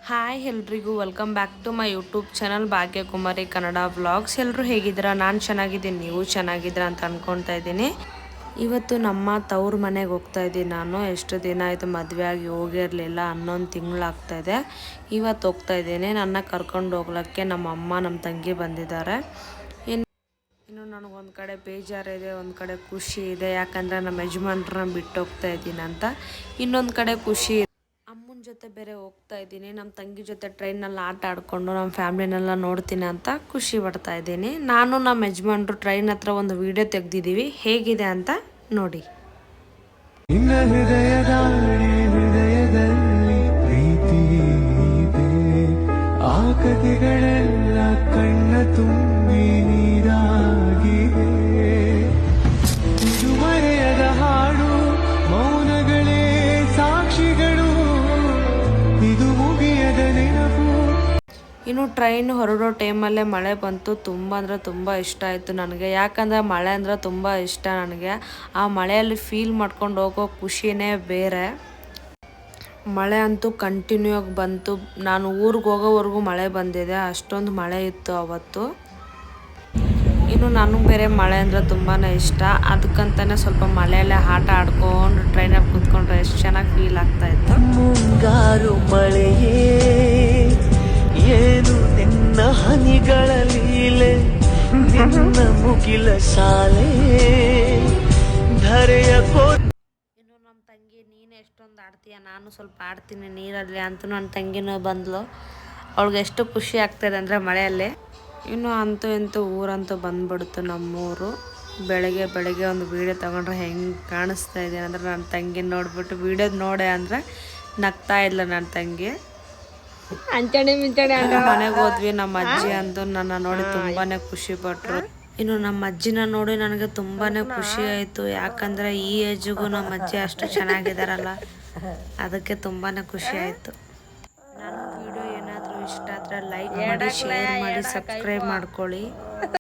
Hi ಎಲ್ರಿಗೂ welcome back to my YouTube channel Bhagyakumari Kannada vlogs. ಎಲ್ಲರೂ ಹೇಗಿದ್ದೀರಾ? ನಾನು ಚೆನ್ನಾಗಿದ್ದೀನಿ, ನೀವು ಚೆನ್ನಾಗಿದ್ದೀರಾ ಅಂತ ಅಂದ್ಕೊಳ್ತಾ ಇದ್ದೀನಿ. ಇವತ್ತು ನಮ್ಮ ತವ್ರ ಮನೆಗೆ ಹೋಗ್ತಾ ಇದ್ದೀನಿ. ನಾನು ಎಷ್ಟು ದಿನ ಆಯಿತು ಮದುವೆ ಆಗಿ ಹೋಗಿರಲಿಲ್ಲ, 11 ತಿಂಗಳಾಗ್ತಾಯಿದೆ. ಇವತ್ತು ಹೋಗ್ತಾ ಇದ್ದೀನಿ. ನನ್ನ ಕರ್ಕೊಂಡು ಹೋಗ್ಲಿಕ್ಕೆ ನಮ್ಮ ಅಮ್ಮ ನಮ್ಮ ತಂಗಿ ಬಂದಿದ್ದಾರೆ. ಇನ್ನು ನನಗೊಂದು ಕಡೆ ಬೇಜಾರಿದೆ, ಒಂದು ಕಡೆ ಖುಷಿ ಇದೆ. ಯಾಕಂದರೆ ನಮ್ಮ ಯಜಮಾನ್ರನ್ನ ಬಿಟ್ಟು ಹೋಗ್ತಾ ಇದ್ದೀನಿ ಅಂತ. ಇನ್ನೊಂದು ಕಡೆ ಖುಷಿ ಇದೆ, ಅಮ್ಮನ ಜೊತೆ ಬೇರೆ ಹೋಗ್ತಾ ಇದ್ದೀನಿ. ನಮ್ಮ ತಂಗಿ ಜೊತೆ ಟ್ರೈನಲ್ಲಿ ಆಟ ಆಡಿಕೊಂಡು ನಮ್ಮ ಫ್ಯಾಮ್ಲಿನೆಲ್ಲ ನೋಡ್ತೀನಿ ಅಂತ ಖುಷಿ ಪಡ್ತಾ ಇದ್ದೀನಿ. ನಾನು ನಮ್ಮ ಯಜಮಾನ್ರು ಟ್ರೈನ್ ಹತ್ರ ಒಂದು ವಿಡಿಯೋ ತೆಗೆದಿದ್ದೀವಿ, ಹೇಗಿದೆ ಅಂತ ನೋಡಿ. ಹೃದಯದಲ್ಲಿ ಪ್ರೀತಿ ಇದೆ, ಆ ಕಥೆಗಳೆಲ್ಲ ಕಣ್ಣ ತುಂಬಿ ನೀರಾಗಿದೆ. ಇದು ಮರೆಯದ ಹಾಡು, ಮೌನಗಳೇ ಸಾಕ್ಷಿಗಳು, ಇದು ಮುಗಿಯದ ನೆನಪು. ಇನ್ನು ಟ್ರೈನ್ ಹೊರಡೋ ಟೈಮಲ್ಲೇ ಮಳೆ ಬಂತು. ತುಂಬ ಅಂದರೆ ತುಂಬ ಇಷ್ಟ ಆಯಿತು ನನಗೆ. ಯಾಕಂದರೆ ಮಳೆ ಅಂದರೆ ತುಂಬ ಇಷ್ಟ ನನಗೆ. ಆ ಮಳೆಯಲ್ಲಿ ಫೀಲ್ ಮಾಡ್ಕೊಂಡು ಹೋಗೋ ಖುಷಿನೇ ಬೇರೆ. ಮಳೆ ಅಂತೂ ಕಂಟಿನ್ಯೂ ಆಗಿ ಬಂತು. ನಾನು ಊರಿಗೆ ಹೋಗೋವರೆಗೂ ಮಳೆ ಬಂದಿದೆ, ಅಷ್ಟೊಂದು ಮಳೆ ಇತ್ತು ಅವತ್ತು. ಇನ್ನು ನನಗೆ ಬೇರೆ ಮಳೆ ಅಂದರೆ ತುಂಬಾ ಇಷ್ಟ. ಅದಕ್ಕಂತಲೇ ಸ್ವಲ್ಪ ಮಳೆಯಲ್ಲೇ ಆಟ ಆಡ್ಕೊಂಡು ಟ್ರೈನಲ್ಲಿ ಕೂತ್ಕೊಂಡ್ರೆ ಎಷ್ಟು ಚೆನ್ನಾಗಿ ಫೀಲ್ ಆಗ್ತಾಯಿತ್ತು. ಮುಂಗಾರು ಮಳೆಯೇ ಏನು ನಿನ್ನ ಹನಿಗಳ ಲೀಲೆ, ನಿನ್ನ ಮುಗಿಲ ಶಾಲೆ ಧರೆಯ ಇನ್ನು ನಮ್ಮ ತಂಗಿ, ನೀನು ಎಷ್ಟೊಂದು ಆಡ್ತೀಯ, ನಾನು ಸ್ವಲ್ಪ ಆಡ್ತೀನಿ ನೀರಲ್ಲಿ ಅಂತೂ ನನ್ನ ತಂಗಿನೂ ಬಂದಳು. ಅವಳಿಗೆ ಎಷ್ಟು ಖುಷಿ ಆಗ್ತಾಯಿದೆ ಅಂದರೆ ಮಳೆಯಲ್ಲಿ. ಇನ್ನು ಅಂತೂ ಇಂತೂ ಊರಂತೂ ಬಂದ್ಬಿಡ್ತು ನಮ್ಮೂರು. ಬೆಳಗ್ಗೆ ಒಂದು ವೀಡಿಯೋ ತೊಗೊಂಡ್ರೆ ಹೆಂಗೆ ಕಾಣಿಸ್ತಾ ಇದೆ ಅಂದರೆ, ನನ್ನ ತಂಗಿ ನೋಡ್ಬಿಟ್ಟು ವೀಡಿಯೋದ ನೋಡೆ ಅಂದರೆ ನಗ್ತಾ ಇಲ್ಲ ನನ್ನ ತಂಗಿ. ಮನೆಗೆ ಹೋದ್ವಿ. ನಮ್ಮ ಅಜ್ಜಿ ಅಂತೂ ನನ್ನ ನೋಡಿ ತುಂಬಾ ಖುಷಿ ಪಟ್ರು. ಇನ್ನು ನಮ್ಮ ಅಜ್ಜಿನ ನೋಡಿ ನನಗೆ ತುಂಬಾ ಖುಷಿ ಆಯಿತು. ಯಾಕಂದರೆ ಈ ಏಜಿಗೂ ನಮ್ಮ ಅಜ್ಜಿ ಅಷ್ಟು ಚೆನ್ನಾಗಿದ್ದಾರಲ್ಲ, ಅದಕ್ಕೆ ತುಂಬಾ ಖುಷಿ ಆಯಿತು. ನನ್ನ ವಿಡಿಯೋ ಏನಾದರೂ ಇಷ್ಟ ಆದರೆ ಲೈಕ್ ಮಾಡಿ, ಶೇರ್ ಮಾಡಿ, ಸಬ್ಸ್ಕ್ರೈಬ್ ಮಾಡ್ಕೊಳ್ಳಿ.